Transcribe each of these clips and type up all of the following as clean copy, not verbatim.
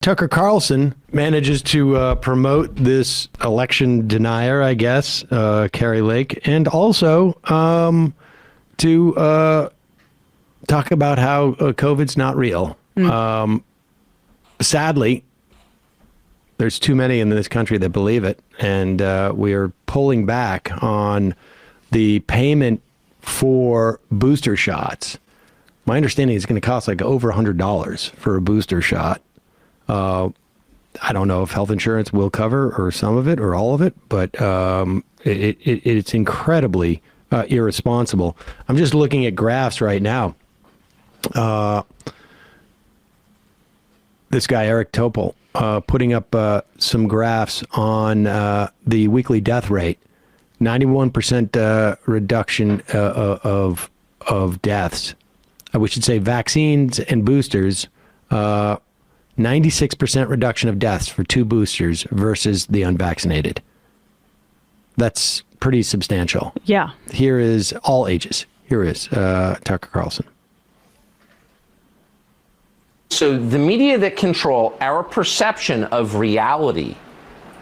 Tucker Carlson manages to promote this election denier, I guess, Kerry Lake, and also to talk about how COVID's not real. Sadly, there's too many in this country that believe it, and we are pulling back on the payment for booster shots. My understanding is it's going to cost like over $100 for a booster shot. I don't know if health insurance will cover or some of it or all of it, but it's incredibly irresponsible. I'm just looking at graphs right now. This guy, Eric Topol, putting up some graphs on the weekly death rate. 91% reduction of deaths. We should say vaccines and boosters. 96% reduction of deaths for 2 boosters versus the unvaccinated. That's pretty substantial. Yeah. Here is all ages. Here is Tucker Carlson. So the media that control our perception of reality,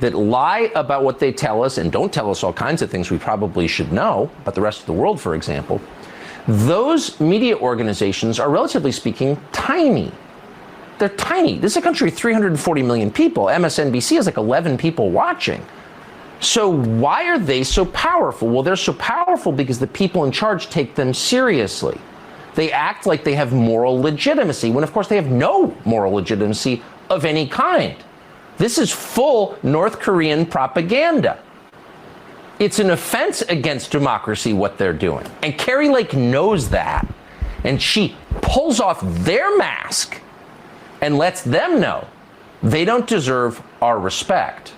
that lie about what they tell us and don't tell us all kinds of things we probably should know about the rest of the world, for example, those media organizations are, relatively speaking, tiny. They're tiny. This is a country of 340 million people. MSNBC has like 11 people watching. So why are they so powerful? Well, they're so powerful because the people in charge take them seriously. They act like they have moral legitimacy, when of course they have no moral legitimacy of any kind. This is full North Korean propaganda. It's an offense against democracy, what they're doing. And Carey Lake knows that. And she pulls off their mask and lets them know they don't deserve our respect.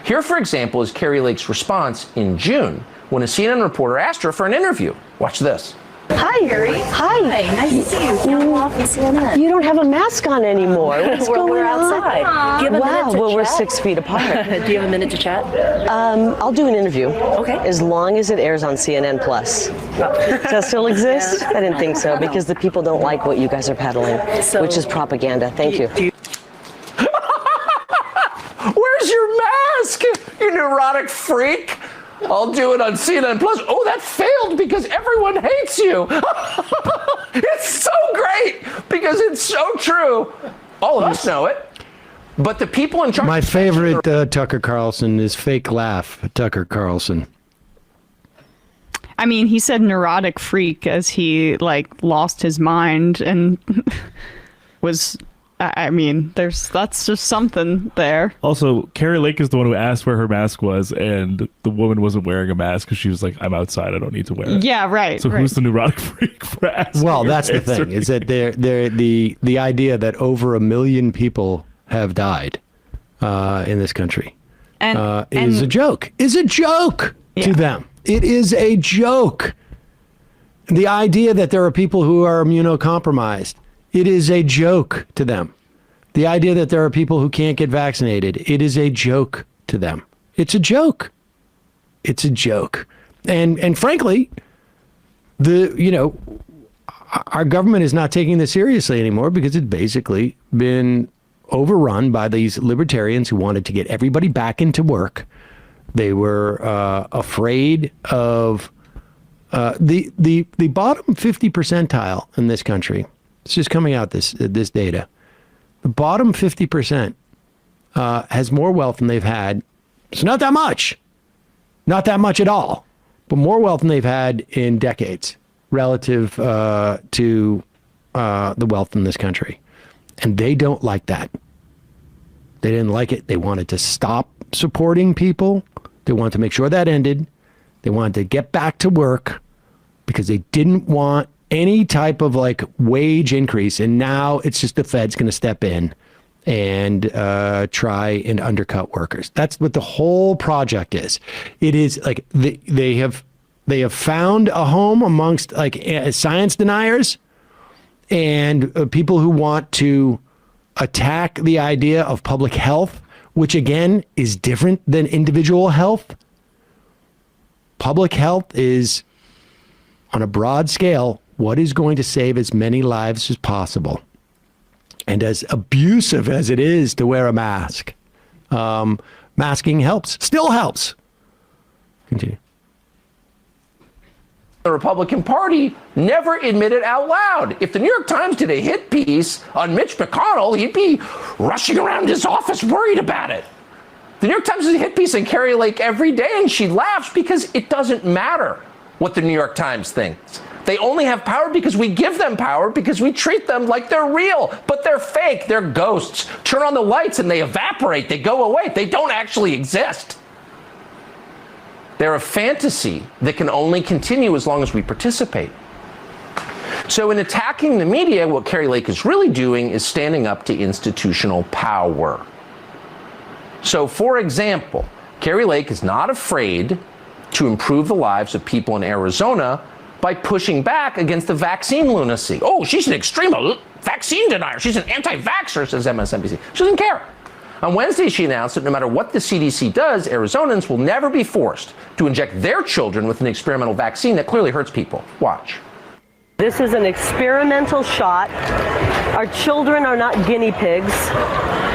Here, for example, is Carey Lake's response in June when a CNN reporter asked her for an interview. Watch this. Hi, Carey. Hi. Nice to see you. You're off in CNN. You don't have a mask on anymore. What's going we're on? outside. Do you have a minute to well, chat? we're 6 feet apart. Do you have a minute to chat? I'll do an interview. Okay. As long as it airs on CNN Plus. Does that still exist? I didn't think so, because the people don't like what you guys are peddling, which is propaganda. Thank you. Where's your mask, you neurotic freak? I'll do it on CNN Plus. Oh, that failed because everyone hates you. It's so great because it's so true. All of us know it. But the people in charge. My favorite Tucker Carlson is fake laugh Tucker Carlson. I mean, he said neurotic freak as he lost his mind and was. I mean, that's just something there. Also, Kerry Lake is the one who asked where her mask was, and the woman wasn't wearing a mask because she was like, "I'm outside. I don't need to wear it." Yeah, right. So who's the neurotic freak for asking? Well, that's the thing. Is that the idea that over 1 million people have died in this country is a joke. Is a joke to them. It is a joke. The idea that there are people who are immunocompromised. It is a joke to them. The idea that there are people who can't get vaccinated, it is a joke to them. It's a joke. It's a joke. And frankly, our government is not taking this seriously anymore because it's basically been overrun by these libertarians who wanted to get everybody back into work. They were afraid of the bottom 50 percentile in this country. It's just coming out, this data. The bottom 50% has more wealth than they've had. It's not that much. Not that much at all. But more wealth than they've had in decades relative to the wealth in this country. And they don't like that. They didn't like it. They wanted to stop supporting people. They wanted to make sure that ended. They wanted to get back to work because they didn't want any type of wage increase. And now it's just the Fed's going to step in and try and undercut workers. That's what the whole project is. It is like they have found a home amongst science deniers and people who want to attack the idea of public health, which again is different than individual health. Public health is, on a broad scale, what is going to save as many lives as possible. and as abusive as it is to wear a mask, masking helps, still helps. Continue. The Republican Party never admitted out loud. If the New York Times did a hit piece on Mitch McConnell, he'd be rushing around his office worried about it. The New York Times does a hit piece on Kerry Lake every day, and she laughs because it doesn't matter what the New York Times thinks. They only have power because we give them power, because we treat them like they're real, but they're fake. They're ghosts. Turn on the lights and they evaporate. They go away. They don't actually exist. They're a fantasy that can only continue as long as we participate. So in attacking the media, what Kerry Lake is really doing is standing up to institutional power. So, for example, Kerry Lake is not afraid to improve the lives of people in Arizona by pushing back against the vaccine lunacy. Oh, she's an extreme vaccine denier. She's an anti-vaxxer, says MSNBC. She doesn't care. On Wednesday, she announced that no matter what the CDC does, Arizonans will never be forced to inject their children with an experimental vaccine that clearly hurts people. Watch. This is an experimental shot. Our children are not guinea pigs,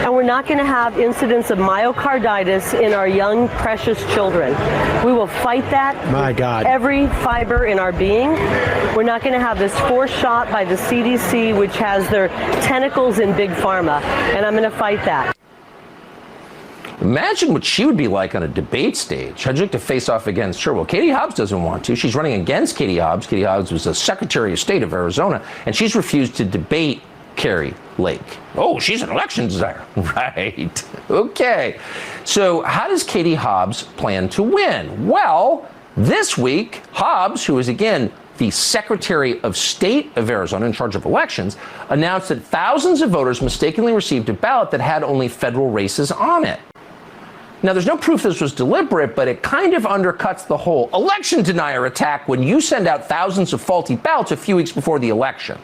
and we're not going to have incidents of myocarditis in our young, precious children. We will fight that with every fiber in our being. We're not going to have this forced shot by the CDC, which has their tentacles in big pharma, and I'm going to fight that. Imagine what she would be like on a debate stage. How'd you like to face off against her? Well, Katie Hobbs doesn't want to. She's running against Katie Hobbs. Katie Hobbs was the Secretary of State of Arizona, and she's refused to debate Kerry Lake. Oh, she's an election desire. Right. Okay. So how does Katie Hobbs plan to win? Well, this week, Hobbs, who is again the Secretary of State of Arizona in charge of elections, announced that thousands of voters mistakenly received a ballot that had only federal races on it. Now, there's no proof this was deliberate, but it kind of undercuts the whole election denier attack when you send out thousands of faulty ballots a few weeks before the election.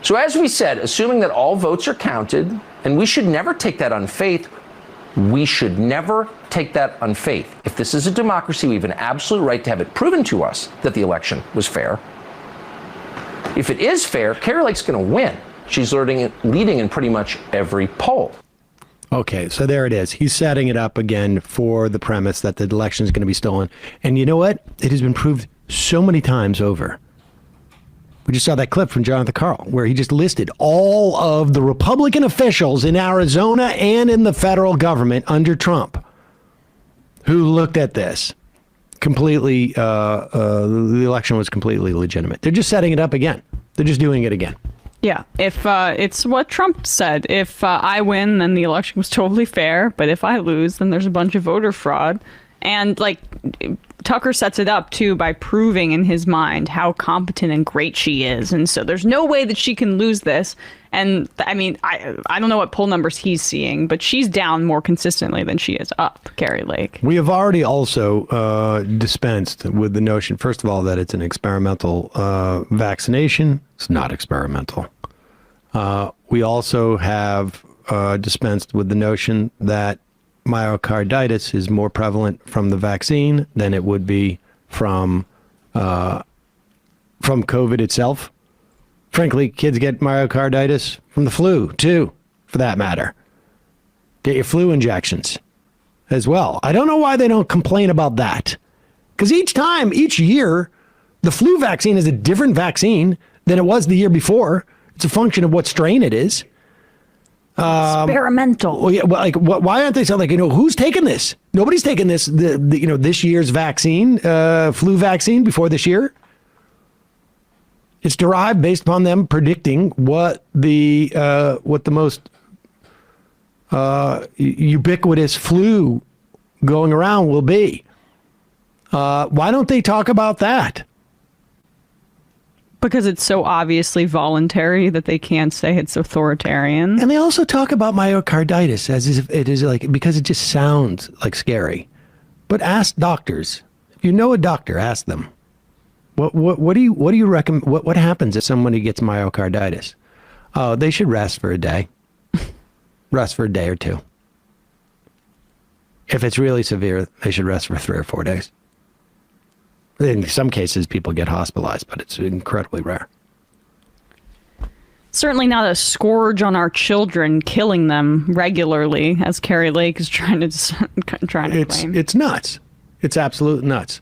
So as we said, assuming that all votes are counted, and we should never take that on faith, we should never take that on faith. If this is a democracy, we have an absolute right to have it proven to us that the election was fair. If it is fair, Kerry Lake's going to win. She's leading in pretty much every poll. Okay, so there it is. He's setting it up again for the premise that the election is going to be stolen. And you know what? It has been proved so many times over. We just saw that clip from Jonathan Karl where he just listed all of the Republican officials in Arizona and in the federal government under Trump who looked at this completely. The election was completely legitimate. They're just setting it up again. They're just doing it again. Yeah, if it's what Trump said. If I win, then the election was totally fair. But if I lose, then there's a bunch of voter fraud. And like Tucker sets it up too by proving in his mind how competent and great she is. And so there's no way that she can lose this. And I mean, I don't know what poll numbers he's seeing, but she's down more consistently than she is up, Kerry Lake. We have already also dispensed with the notion, first of all, that it's an experimental vaccination. It's not experimental. We also have dispensed with the notion that myocarditis is more prevalent from the vaccine than it would be from COVID itself. Frankly, kids get myocarditis from the flu, too, for that matter. Get your flu injections as well. I don't know why they don't complain about that. Because each year, the flu vaccine is a different vaccine than it was the year before. It's a function of what strain it is. Experimental. Well, yeah, why aren't they saying, who's taking this? Nobody's taken this, this year's vaccine, flu vaccine before this year. It's derived based upon them predicting what the most ubiquitous flu going around will be. Why don't they talk about that? Because it's so obviously voluntary that they can't say it's authoritarian. And they also talk about myocarditis as if it is because it just sounds like scary. But ask doctors. If you know a doctor, ask them. What do you recommend? What happens if somebody gets myocarditis? Oh, they should rest for a day. Rest for a day or two. If it's really severe, they should rest for 3 or 4 days. In some cases, people get hospitalized, but it's incredibly rare. certainly not a scourge on our children, killing them regularly, as Kerry Lake is trying to claim. It's nuts. It's absolute nuts.